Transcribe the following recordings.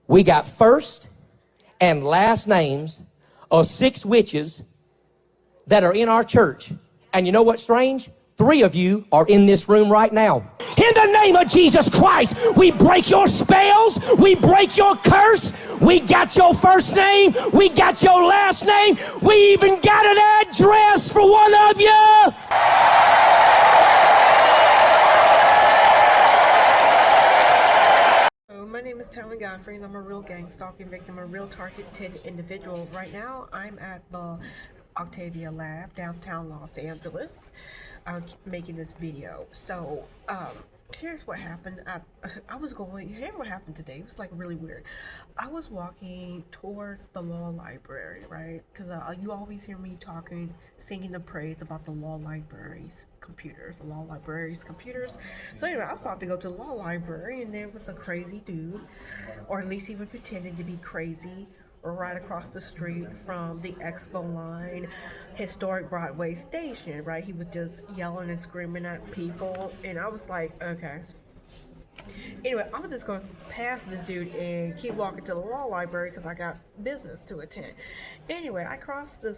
We got first and last names of 6 witches that are in our church. And you know what's strange? 3 of you are in this room right now. In the name of Jesus Christ, we break your spells, we break your curse. We got your first name, we got your last name, we even got an address for one of you. My name is TALAN GODFREY, and I'm a real gang-stalking victim, a real targeted individual. Right now, I'm at the Octavia Lab, downtown Los Angeles. I'm making this video. So, here's what happened. Here's what happened today. It was like really weird. I was walking towards the law library, right? Because you always hear me talking, singing the praise about the law library's computers, the law library's computers. So anyway, I was about to go to the law library, and there was a crazy dude, or at least he was pretending to be crazy, right across the street from the Expo Line historic Broadway station, right? He was just yelling and screaming at people, and I was like, okay. Anyway, I'm just going to pass this dude and keep walking to the law library because I got business to attend. Anyway, I crossed the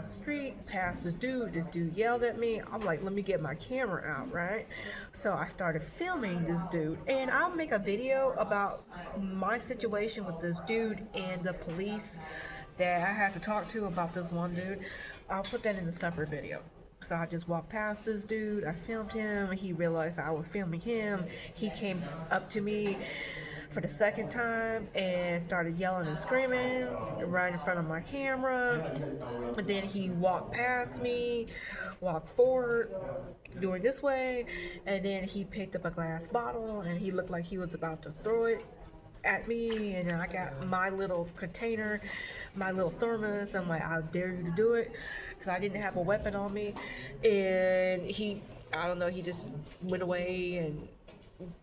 street, past this dude yelled at me. I'm like, let me get my camera out, right? So I started filming this dude, and I'll make a video about my situation with this dude and the police that I had to talk to about this one dude. I'll put that in a separate video. So I just walked past this dude, I filmed him, he realized I was filming him. He came up to me for the second time and started yelling and screaming right in front of my camera. And then he walked past me, walked forward, doing this way, and then he picked up a glass bottle and he looked like he was about to throw it at me, and I got my little container, my little thermos. I'm like, I dare you to do it, because I didn't have a weapon on me. And he just went away and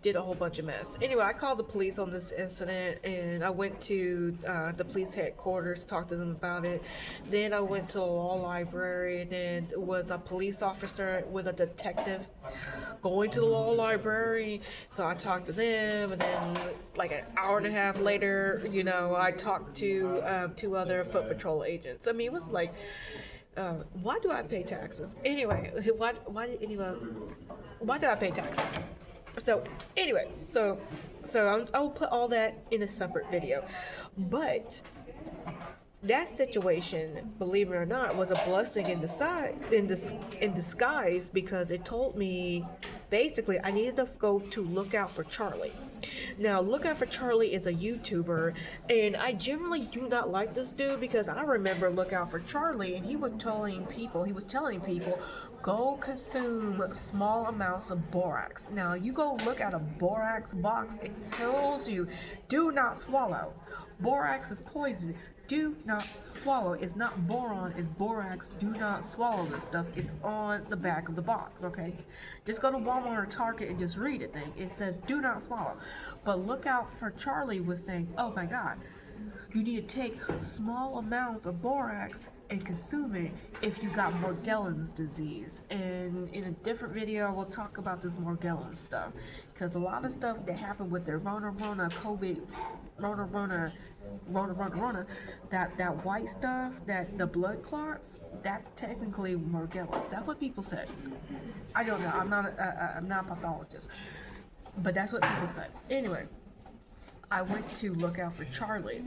did a whole bunch of mess. Anyway, I called the police on this incident, and I went to the police headquarters, talked to them about it. Then I went to the law library, and then it was a police officer with a detective going to the law library. So I talked to them, and then like an hour and a half later, I talked to 2 other foot patrol agents. I mean, it was like, why do I pay taxes? Anyway, why do I pay taxes? So anyway, so I will put all that in a separate video. But that situation, believe it or not, was a blessing in disguise, because it told me basically I needed to go to Look Out for Charlie. Now, Look Out for Charlie is a YouTuber, and I generally do not like this dude, because I remember Look Out for Charlie, and he was telling people, go consume small amounts of borax. Now, you go look at a borax box, it tells you, do not swallow. Borax is poison. Do not swallow. It's not boron, it's borax. Do not swallow this stuff. It's on the back of the box, okay? Just go to Walmart or Target and just read it. It says do not swallow. But Look Out for Charlie was saying, oh my God, you need to take small amounts of borax and consume it if you got Morgellons disease. And in a different video, we'll talk about this Morgellons stuff, because a lot of stuff that happened with the Rona, that white stuff, that the blood clots, that technically Morgellons. That's what people said. I don't know. I'm not a pathologist, but that's what people said. Anyway, I went to Look Out for Charlie,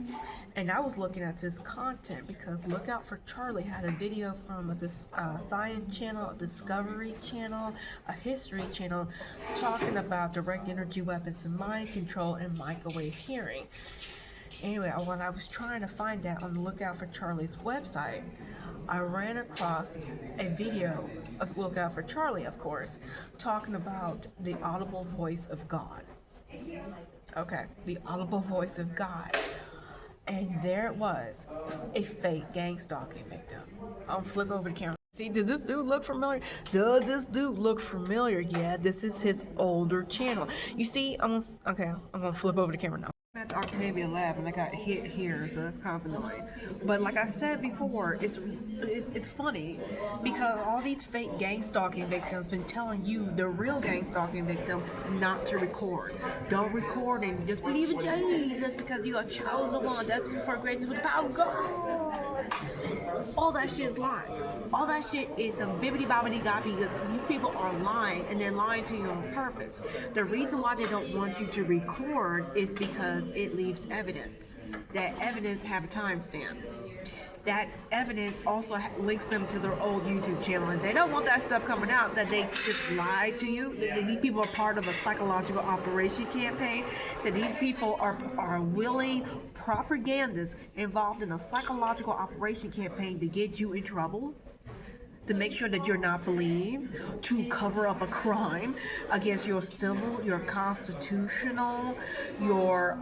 and I was looking at this content because Look Out for Charlie had a video from this science channel, a discovery channel, a history channel, talking about direct energy weapons and mind control and microwave hearing. Anyway, when I was trying to find that on the Look Out for Charlie's website, I ran across a video of Look Out for Charlie, of course, talking about the audible voice of God. Okay, the audible voice of God. And there it was, a fake gang-stalking victim. I'll flip over the camera. See, does this dude look familiar? Does this dude look familiar? Yeah, this is his older channel. You see, I'm gonna flip over the camera now. At the Octavia lab and I got hit here, so that's kind of annoying. But like I said before, it's funny because all these fake gang stalking victims been telling you, the real gang stalking victim, not to record. Don't record and just believe in Jesus because you are chosen one. That's for greatness with the power of God. All that shit is lying. All that shit is some bibbity bobbity gobbity. These people are lying, and they're lying to you on purpose. The reason why they don't want you to record is because it leaves evidence. That evidence have a timestamp. That evidence also links them to their old YouTube channel, and they don't want that stuff coming out that they just lied to you. That these people are part of a psychological operation campaign. That these people are willing propagandists involved in a psychological operation campaign to get you in trouble, to make sure that you're not believed, to cover up a crime against your civil, your constitutional, your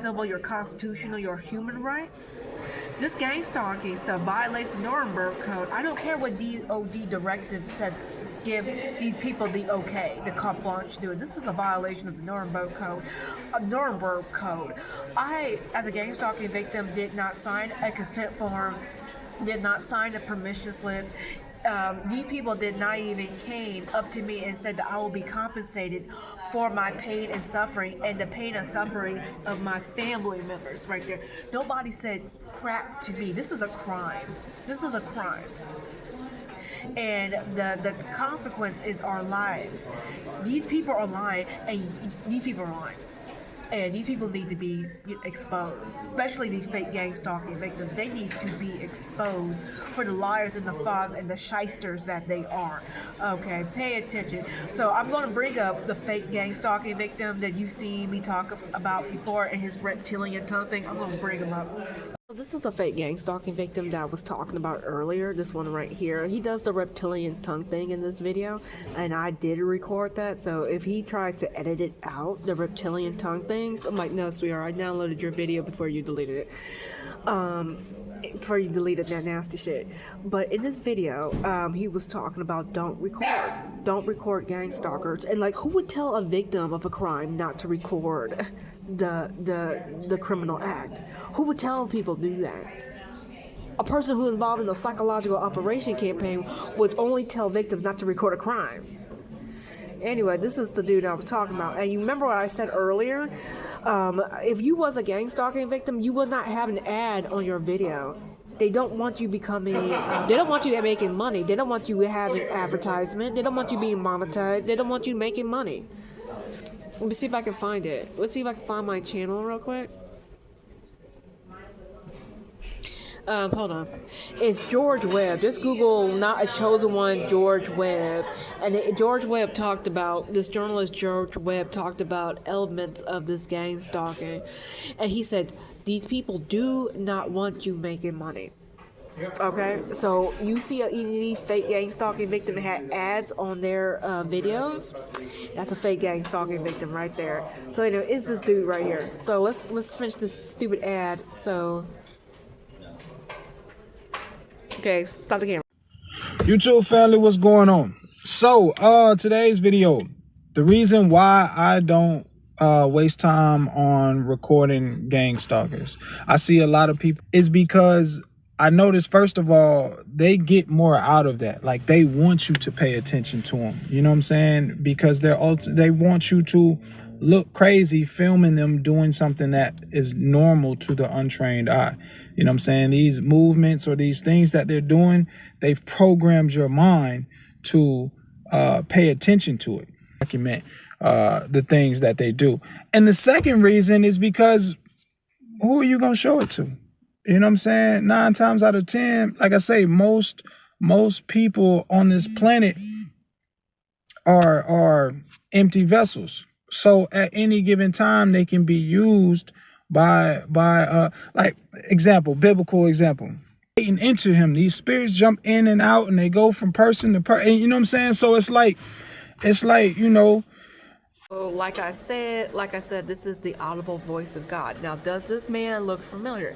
civil, your constitutional, your human rights. This gang stalking stuff violates the Nuremberg Code. I don't care what DOD directive said. Give these people the okay, the carte blanche to do it. This is a violation of the Nuremberg Code. I, as a gang stalking victim, did not sign a consent form, did not sign a permission slip. These people did not even came up to me and said that I will be compensated for my pain and suffering and the pain and suffering of my family members right there. Nobody said crap to me. This is a crime. This is a crime. And the consequence is our lives. These people are lying, and these people are lying. And these people need to be exposed, especially these fake gang stalking victims. They need to be exposed for the liars and the frauds and the shysters that they are. Okay, pay attention. So I'm going to bring up the fake gang stalking victim that you see me talk about before and his reptilian tongue thing. I'm going to bring him up. This is the fake gang stalking victim that I was talking about earlier, this one right here. He does the reptilian tongue thing in this video, and I did record that, so if he tried to edit it out, the reptilian tongue things, I'm like, no, sweetheart, I downloaded your video before you deleted it. Before you deleted that nasty shit. But in this video, he was talking about don't record gang stalkers, and like, who would tell a victim of a crime not to record the criminal act? Who would tell people to do that? A person who involved in a psychological operation campaign would only tell victims not to record a crime. Anyway, this is the dude I was talking about. And you remember what I said earlier? If you was a gang stalking victim, you would not have an ad on your video. They don't want you becoming, they don't want you making money. They don't want you having advertisement. They don't want you being monetized. They don't want you making money. Let me see if I can find it. Let's see if I can find my channel real quick. Hold on. It's George Webb. Just Google "not a chosen one" George Webb. And George Webb talked about, this journalist George Webb talked about elements of this gang stalking. And he said, these people do not want you making money. Okay, so you see any fake gang stalking victim that had ads on their videos? That's a fake gang stalking victim right there. So anyway, it's this dude right here. So let's finish this stupid ad. So okay, stop the camera. YouTube family, what's going on? So today's video, the reason why I don't waste time on recording gang stalkers, I see a lot of people, is because I noticed, first of all, they get more out of that. Like, they want you to pay attention to them. You know what I'm saying? Because they want you to look crazy filming them doing something that is normal to the untrained eye. You know what I'm saying? These movements or these things that they're doing, they've programmed your mind to pay attention to it. Document the things that they do. And the second reason is because who are you going to show it to? You know what I'm saying? 9 times out of 10, like I say, most people on this planet are empty vessels. So at any given time, they can be used by like example, biblical example. Satan enter him. These spirits jump in and out, and they go from person to person. You know what I'm saying? So it's like, you know. Like I said, this is the audible voice of God. Now, does this man look familiar?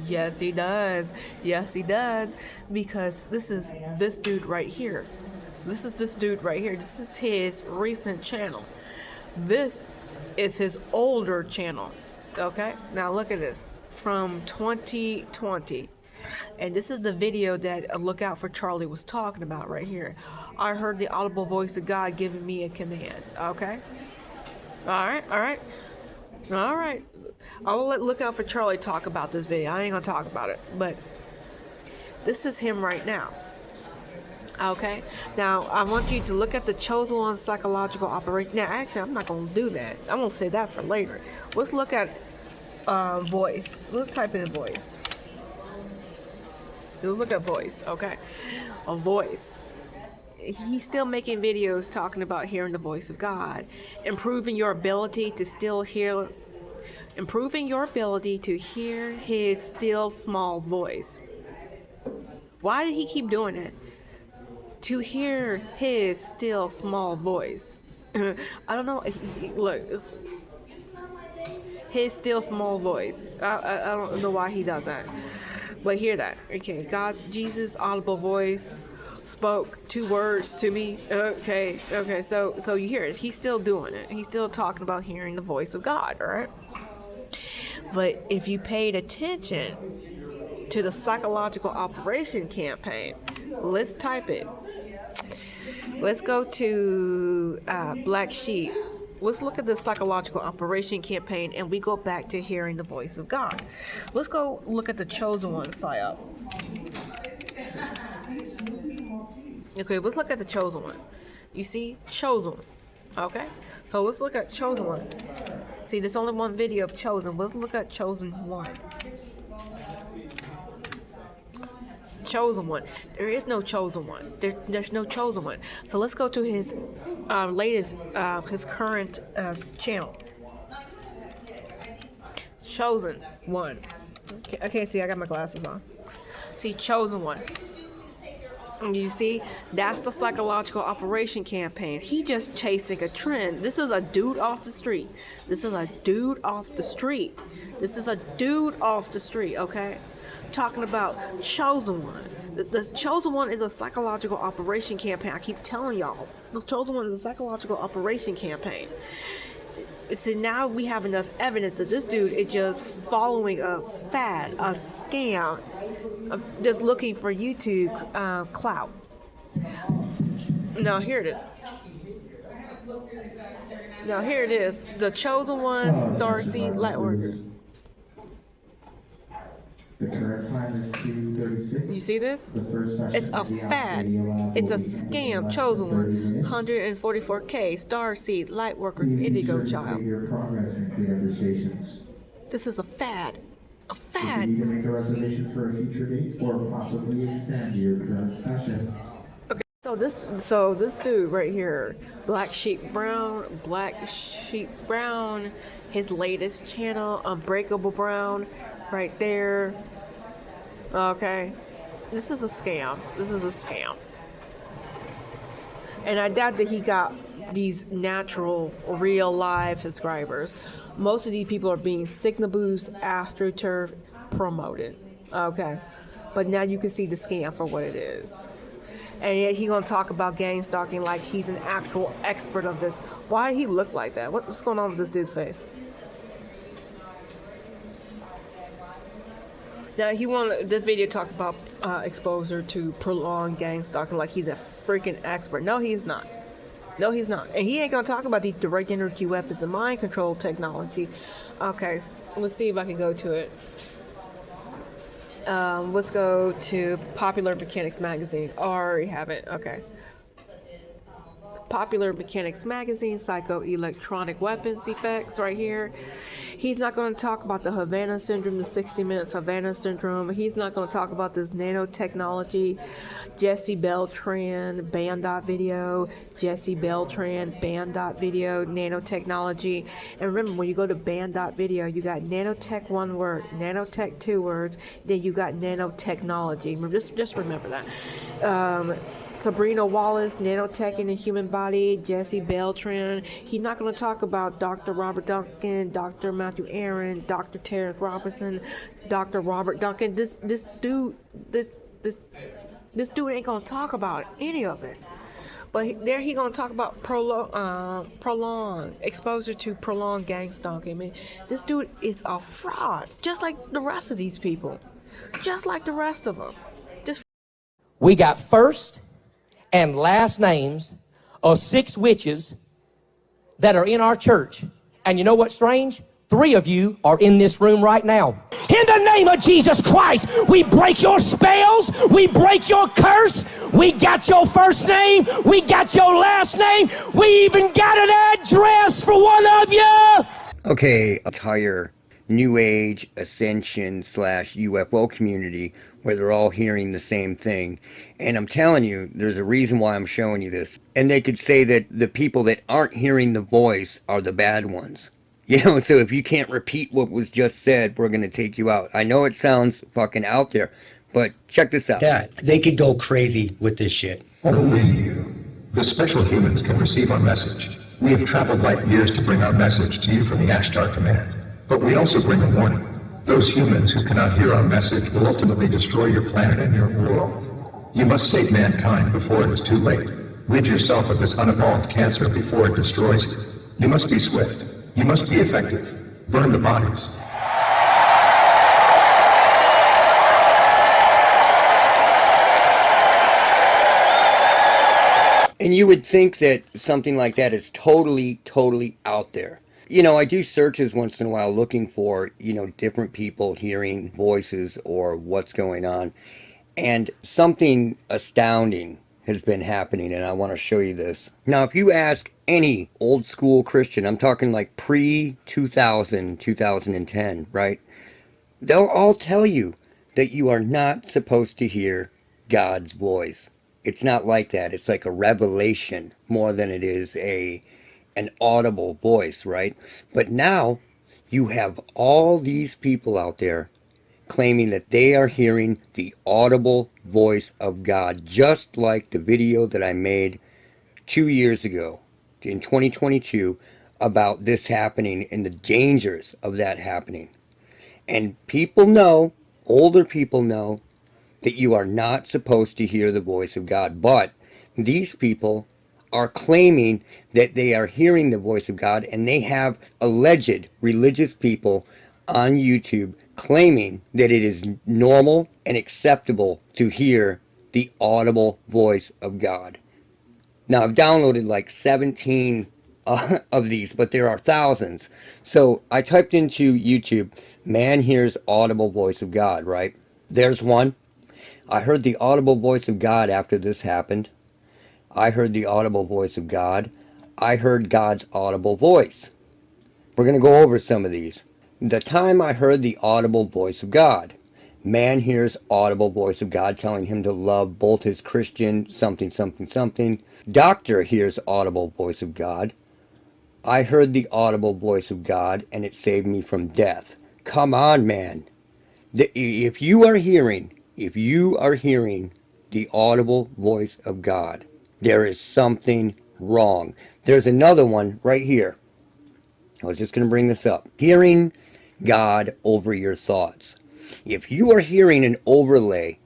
Yes, he does. Yes, he does. Because this is this dude right here. This is this dude right here. This is his recent channel. This is his older channel. Okay, now look at this from 2020, and this is the video that Look Out for Charlie was talking about right here. I heard the audible voice of God giving me a command. Okay, all right. I will let Look Out for Charlie talk about this video. I ain't gonna talk about it, but this is him right now. Okay, now I want you to look at the Chosen One psychological operation. Now, actually, I'm not going to do that. I'm going to say that for later. Let's look at voice. Let's type in voice. Let's look at voice, okay? A voice. He's still making videos talking about hearing the voice of God, improving your ability to hear his still small voice. Why did he keep doing it? To hear his still small voice. I don't know. Look, his still small voice. I don't know why he does that, but hear that. Okay, God, Jesus, audible voice spoke 2 words to me. Okay. So you hear it. He's still doing it. He's still talking about hearing the voice of God, all right? But if you paid attention to the psychological operation campaign, let's type it. Let's go to Black Sheep. Let's look at the psychological operation campaign, and we go back to hearing the voice of God. Let's go look at the Chosen One PSYOP. Okay, let's look at the Chosen One. You see, Chosen One. Okay, so let's look at Chosen One. See, there's only one video of Chosen. Let's look at Chosen One. Chosen One. There is no Chosen One. There's no Chosen One. So let's go to his latest, his current channel. Chosen One. I can't see. I got my glasses on. See, Chosen One. You see, that's the psychological operation campaign. He just chasing a trend. This is a dude off the street. Okay? Talking about Chosen One. The Chosen One is a psychological operation campaign. I keep telling y'all, the Chosen One is a psychological operation campaign. So now we have enough evidence that this dude is just following a fad, a scam, just looking for YouTube clout. Now here it is. The Chosen One, Darcy Lightworker. The current time is 2:36. You see this? The first session It's a fad. It's a scam. Chosen One. 144K. Starseed. Lightworker. Indigo Child. Your progress and clear up your stations. This is a fad. A If fad. you need to make a reservation for a future date or possibly extend your current session. Okay. So this dude right here, Black Sheep Brown, his latest channel, Unbreakable Brown, right there. Okay, this is a scam. And I doubt that he got these natural, real live subscribers. Most of these people are being Signal Boost, AstroTurf promoted. Okay, but now you can see the scam for what it is. And yet he gonna talk about gang stalking like he's an actual expert of this. Why did he look like that? What's going on with this dude's face? Now this video talked about exposure to prolonged gang stalking like he's a freaking expert. No, he's not. And he ain't gonna talk about these direct energy weapons and mind control technology. Okay, let's see if I can go to it. Let's go to Popular Mechanics Magazine. I already have it. Okay. Popular Mechanics Magazine, psychoelectronic weapons effects right here. He's not going to talk about the Havana Syndrome, the 60 Minutes Havana Syndrome. He's not going to talk about this nanotechnology, Jesse Beltran band.video, video, nanotechnology. And remember, when you go to band.video, you got nanotech 1 word, nanotech 2 words, then you got nanotechnology. Just remember that. Sabrina Wallace, nanotech in the human body, Jesse Beltran. He's not going to talk about Dr. Robert Duncan, Dr. Matthew Aaron, Dr. Terence Robertson, Dr. Robert Duncan. This dude ain't going to talk about any of it. But there he gonna talk about prolonged exposure to prolonged gang stalking. I mean, this dude is a fraud, just like the rest of these people, just like the rest of them. Just We got first and last names of 6 witches that are in our church. And you know what's strange? 3 of you are in this room right now. In the name of Jesus Christ, we break your spells, we break your curse, we got your first name, we got your last name, we even got an address for one of you! Okay, entire New Age Ascension / UFO community where they're all hearing the same thing. And I'm telling you, there's a reason why I'm showing you this. And they could say that the people that aren't hearing the voice are the bad ones. You know, so if you can't repeat what was just said, we're going to take you out. I know it sounds fucking out there, but check this out. That they could go crazy with this shit. Only you, the special humans, can receive our message. We have traveled light years to bring our message to you from the Ashtar Command. But we also bring a warning. Those humans who cannot hear our message will ultimately destroy your planet and your world. You must save mankind before it is too late. Rid yourself of this unevolved cancer before it destroys you. You must be swift. You must be effective. Burn the bodies. And you would think that something like that is totally out there. You know, I do searches once in a while looking for, you know, different people hearing voices or what's going on. And something astounding has been happening, and I want to show you this. Now, if you ask any old school Christian, I'm talking like pre-2000, 2010, right? They'll all tell you that you are not supposed to hear God's voice. It's not like that. It's like a revelation more than it is an audible voice, right? But now you have all these people out there claiming that they are hearing the audible voice of God, just like the video that I made 2 years ago in 2022 about this happening and the dangers of that happening. And people know, older people know, that you are not supposed to hear the voice of God. But these people are claiming that they are hearing the voice of God, and they have alleged religious people on YouTube claiming that it is normal and acceptable to hear the audible voice of God. Now, I've downloaded like 17 of these, but there are thousands. So I typed into YouTube, man hears audible voice of God, right? There's one. I heard the audible voice of God after this happened. I heard the audible voice of God. I heard God's audible voice. We're going to go over some of these. The time I heard the audible voice of God. Man hears audible voice of God telling him to love both his Christian something. Doctor hears audible voice of God. I heard the audible voice of God and it saved me from death. Come on, man. If you are hearing the audible voice of God, there is something wrong. There's another one right here. I was just going to bring this up. Hearing God over your thoughts. If you are hearing an overlay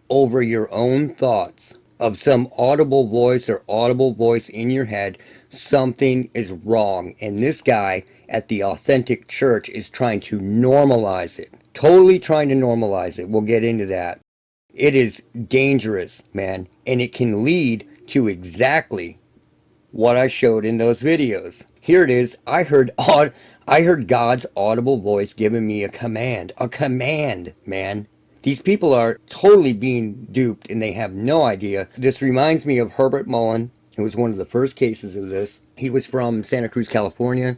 over your own thoughts of some audible voice or audible voice in your head, something is wrong. And this guy at the Authentic Church is trying to normalize it. Totally trying to normalize it. We'll get into that. It is dangerous, man. And it can lead to exactly what I showed in those videos. Here it is. I heard God's audible voice giving me a command. A command, man. These people are totally being duped and they have no idea. This reminds me of Herbert Mullen, who was one of the first cases of this. He was from Santa Cruz, California,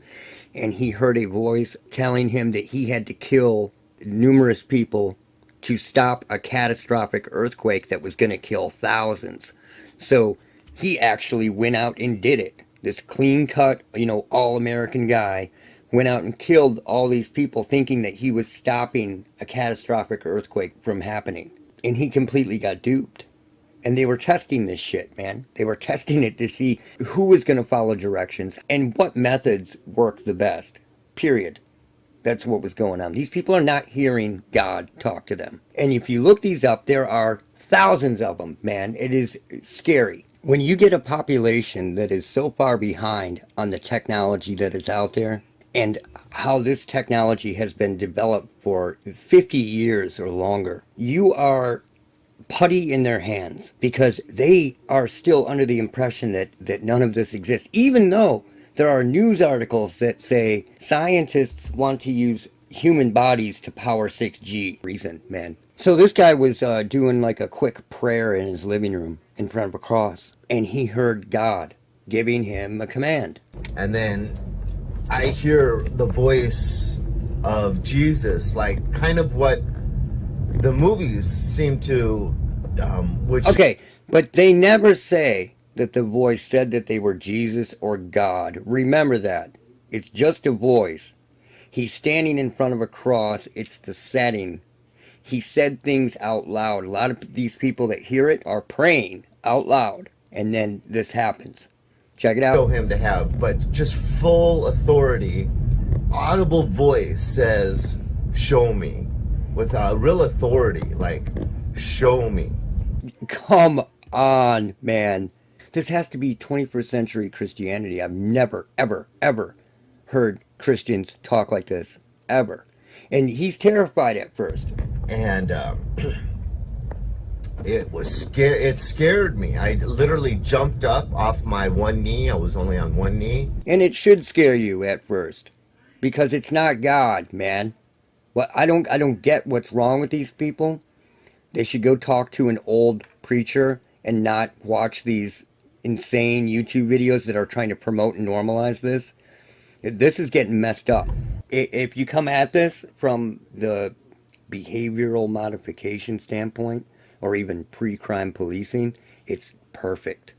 and he heard a voice telling him that he had to kill numerous people to stop a catastrophic earthquake that was going to kill thousands. So he actually went out and did it. This clean-cut, all-American guy went out and killed all these people thinking that he was stopping a catastrophic earthquake from happening. And he completely got duped. And they were testing this shit, man. They were testing it to see who was going to follow directions and what methods work the best. Period. That's what was going on. These people are not hearing God talk to them. And if you look these up, there are thousands of them, man. It is scary. When you get a population that is so far behind on the technology that is out there, and how this technology has been developed for 50 years or longer, you are putty in their hands, because they are still under the impression that none of this exists, even though there are news articles that say scientists want to use human bodies to power 6G. Reason, man. So this guy was doing like a quick prayer in his living room in front of a cross, and he heard God giving him a command. And then I hear the voice of Jesus, like kind of what the movies seem to, Okay, but they never say that the voice said that they were Jesus or God. Remember that. It's just a voice. He's standing in front of a cross. It's the setting. He said things out loud. A lot of these people that hear it are praying out loud, and then this happens. Check it out. Show him to have, but just full authority, audible voice says, show me, with a real authority, like, show me. Come on, man. This has to be 21st century Christianity. I've never, ever, ever heard Christians talk like this, ever. And he's terrified at first. And it scared me. I literally jumped up off my one knee. I was only on one knee. And it should scare you at first, because it's not God, man. Well, I don't get what's wrong with these people. They should go talk to an old preacher and not watch these insane YouTube videos that are trying to promote and normalize this. This is getting messed up. If you come at this from the behavioral modification standpoint, or even pre-crime policing, it's perfect.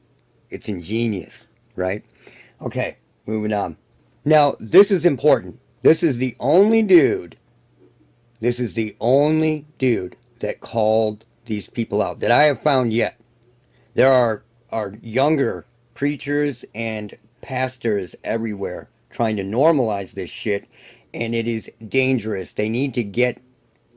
It's ingenious, right? Okay, moving on. Now, this is important. This is the only dude that called these people out that I have found yet. There are younger preachers and pastors everywhere trying to normalize this shit, and it is dangerous. They need to get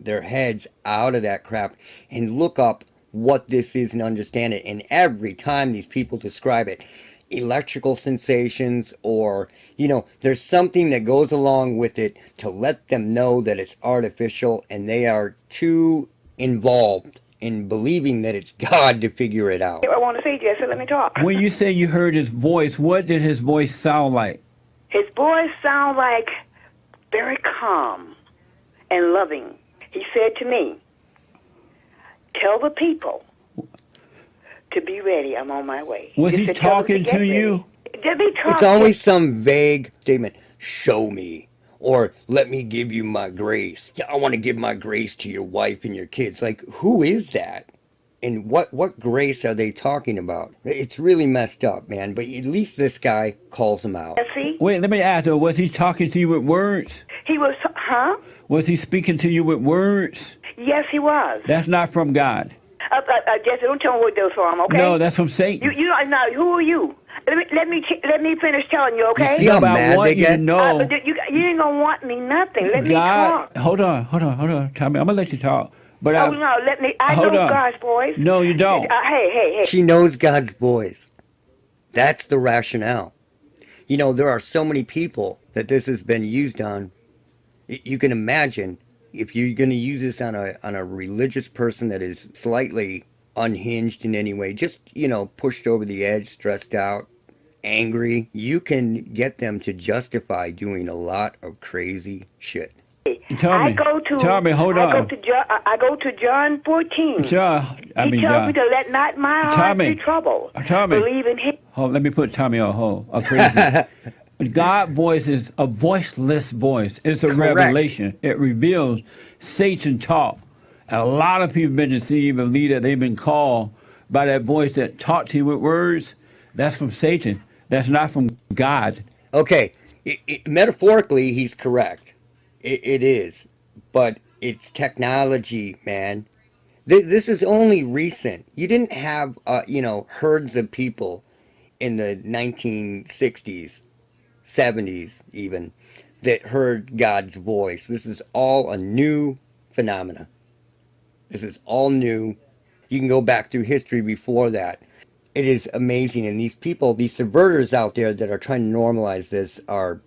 their heads out of that crap and look up what this is and understand it. And every time these people describe it, electrical sensations, or, you know, there's something that goes along with it to let them know that it's artificial, and they are too involved in believing that it's God to figure it out. I want to say, Jesse, let me talk. When you say you heard his voice, what did his voice sound like? His voice sound like very calm and loving. He said to me, tell the people to be ready. I'm on my way. Was he talking to you? It's always some vague statement. Show me. Or let me give you my grace. I want to give my grace to your wife and your kids. Like, who is that? And what grace are they talking about? It's really messed up, man. But at least this guy calls them out. Wait, let me ask you, was he talking to you with words? He was, huh? Was he speaking to you with words? Yes, he was. That's not from God. Jesse, don't tell me what those from, okay? No, that's from Satan. You now, who are you? Let me finish telling you, okay? You see how mad they get? No. You ain't gonna want me nothing. Let me talk. Hold on. Tommy, I'm gonna let you talk. But no, let me. I know God's voice. No, you don't. Hey. She knows God's voice. That's the rationale. You know, there are so many people that this has been used on. You can imagine if you're going to use this on a religious person that is slightly unhinged in any way, just, you know, pushed over the edge, stressed out, angry, you can get them to justify doing a lot of crazy shit. Tommy, hold on. I go to John 14. He tells me to let not my heart be troubled. Believe in him. Hold, let me put Tommy on hold. Crazy. God's voice is a voiceless voice. It's a revelation. It reveals Satan talk. And a lot of people have been deceived and believe that they've been called by that voice that talked to you with words. That's from Satan. That's not from God. Okay, metaphorically, he's correct. It is, but it's technology, man. This is only recent. You didn't have, you know, herds of people in the 1960s, 70s even, that heard God's voice. This is all a new phenomena. This is all new. You can go back through history before that. It is amazing, and these people, these subverters out there that are trying to normalize this are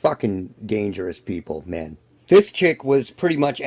fucking dangerous people, man. This chick was pretty much